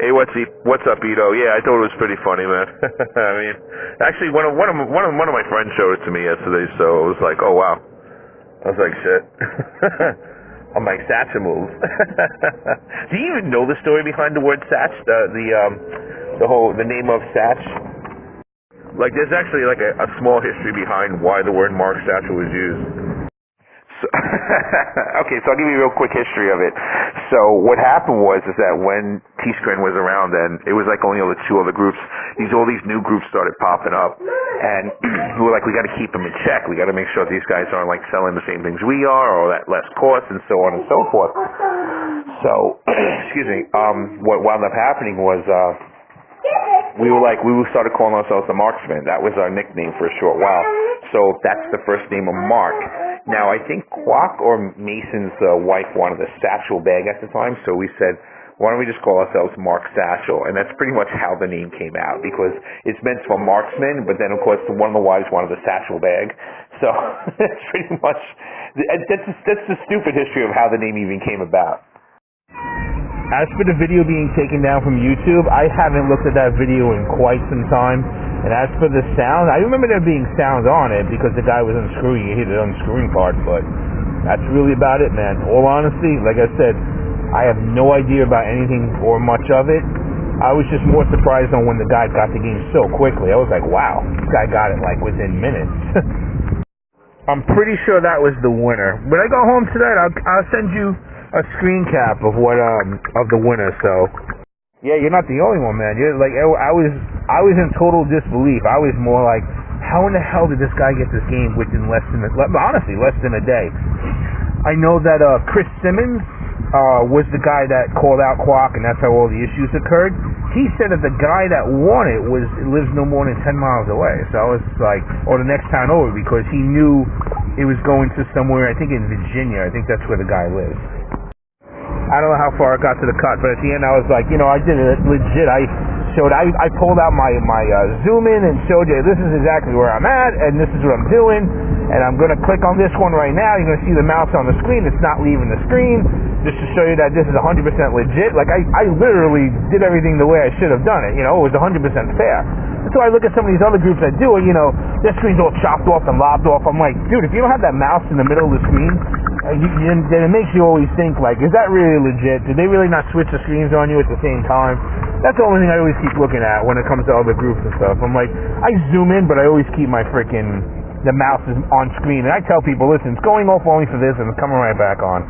Hey, what's up, Ito? Yeah, I thought it was pretty funny, man. I mean, actually, one of my friends showed it to me yesterday, so it was like, oh wow. I was like, shit. I'm like, Satch moves. Do you even know the story behind the word Satch? The name of Satch? Like, there's actually like a small history behind why the word Mark Satchel was used. So, okay, so I'll give you a real quick history of it. So what happened was that when T-Screen was around, and it was like only two other groups, all these new groups started popping up, and we were like, we got to keep them in check. We got to make sure these guys aren't like selling the same things we are, or at less cost, and so on and so forth. So, excuse me. What wound up happening was we started calling ourselves the Marksmen. That was our nickname for a short while. So that's the first name of Mark. Now, I think Quack or Mason's wife wanted a satchel bag at the time, so we said, why don't we just call ourselves Mark Satchel? And that's pretty much how the name came out, because it's meant for marksman, but then, of course, one of the wives wanted a satchel bag. So that's pretty much, that's the stupid history of how the name even came about. As for the video being taken down from YouTube, I haven't looked at that video in quite some time. And as for the sound, I remember there being sound on it because the guy was unscrewing. He hit the unscrewing part, but that's really about it, man. All honesty, like I said, I have no idea about anything or much of it. I was just more surprised on when the guy got the game so quickly. I was like, wow, this guy got it like within minutes. I'm pretty sure that was the winner. When I go home tonight, I'll send you a screen cap of what of the winner. So yeah, you're not the only one, man. You're like, I was in total disbelief. I was more like, how in the hell did this guy get this game within less than a day? I know that Chris Simmons was the guy that called out Quack, and that's how all the issues occurred. He said that the guy that won it lives no more than 10 miles away. So I was like, or the next town over, because he knew it was going to somewhere, I think in Virginia. I think that's where the guy lives. I don't know how far it got to the cut, but at the end I was like, I did it legit. I pulled out my zoom in and showed you this is exactly where I'm at, and this is what I'm doing, and I'm going to click on this one right now. You're going to see the mouse on the screen. It's not leaving the screen, just to show you that this is 100% legit. Like, I literally did everything the way I should have done it. It was 100% fair. And so I look at some of these other groups that do it, their screen's all chopped off and lobbed off. I'm like, dude, if you don't have that mouse in the middle of the screen, then it makes you always think, like, is that really legit? Did they really not switch the screens on you at the same time? That's the only thing I always keep looking at when it comes to other groups and stuff. I'm like, I zoom in, but I always keep my the mouse is on screen. And I tell people, listen, it's going off only for this, and it's coming right back on.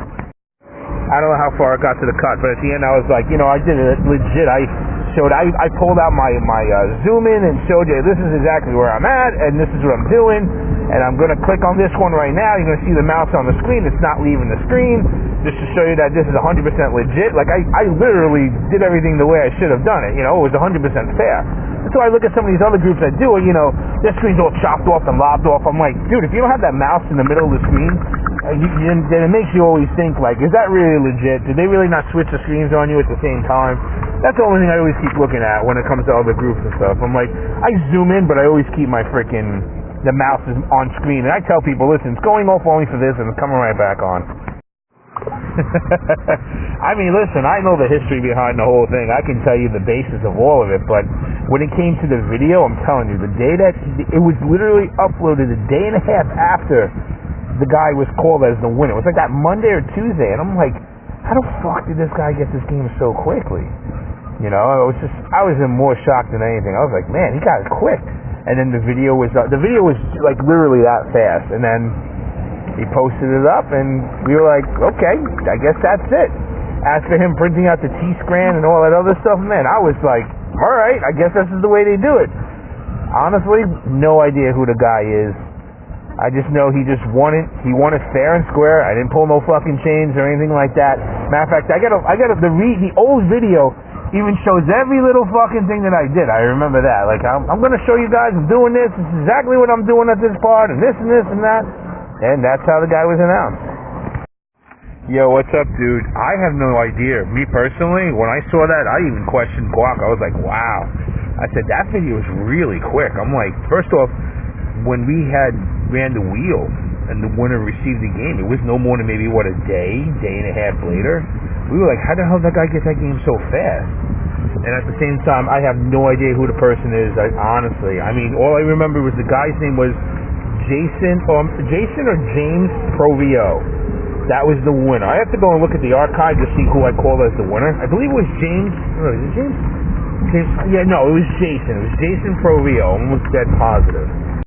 I don't know how far it got to the cut, but at the end I was like, I did it legit. I pulled out my zoom in and showed you this is exactly where I'm at, and this is what I'm doing, and I'm going to click on this one right now. You're going to see the mouse on the screen. It's not leaving the screen, just to show you that this is 100% legit. Like, I literally did everything the way I should have done it. It was 100% fair. And so I look at some of these other groups that do it, their screen's all chopped off and lobbed off. I'm like, dude, if you don't have that mouse in the middle of the screen, then it makes you always think, like, is that really legit? Did they really not switch the screens on you at the same time? That's the only thing I always keep looking at when it comes to other groups and stuff. I'm like, I zoom in, but I always keep my the mouse is on screen. And I tell people, listen, it's going off only for this, and it's coming right back on. I mean, listen, I know the history behind the whole thing. I can tell you the basis of all of it, but when it came to the video, I'm telling you, the day that it was literally uploaded a day and a half after the guy was called as the winner. It was like that Monday or Tuesday, and I'm like, how the fuck did this guy get this game so quickly? I was in more shock than anything. I was like, man, he got it quick. And then the video was like literally that fast. And then he posted it up, and we were like, okay, I guess that's it. As for him printing out the T-Scran and all that other stuff, man, I was like, all right, I guess this is the way they do it. Honestly, no idea who the guy is. I just know he just won it. He won it fair and square. I didn't pull no fucking chains or anything like that. Matter of fact, the old video even shows every little fucking thing that I did. I remember that. Like, I'm going to show you guys I'm doing this. This is exactly what I'm doing at this part, and this and this and that. And that's how the guy was announced. Yo, what's up, dude? I have no idea. Me personally, when I saw that, I even questioned Quack. I was like, wow. I said, that video was really quick. I'm like, first off, when we ran the wheel and the winner received the game, it was no more than maybe, a day and a half later. We were like, how the hell did that guy get that game so fast? And at the same time, I have no idea who the person is. Honestly, I mean, all I remember was the guy's name was Jason or James Provio. That was the winner. I have to go and look at the archive to see who I called as the winner. I believe it was James. Oh, is it James? Yeah, no, it was Jason. It was Jason Provio. I'm almost dead positive.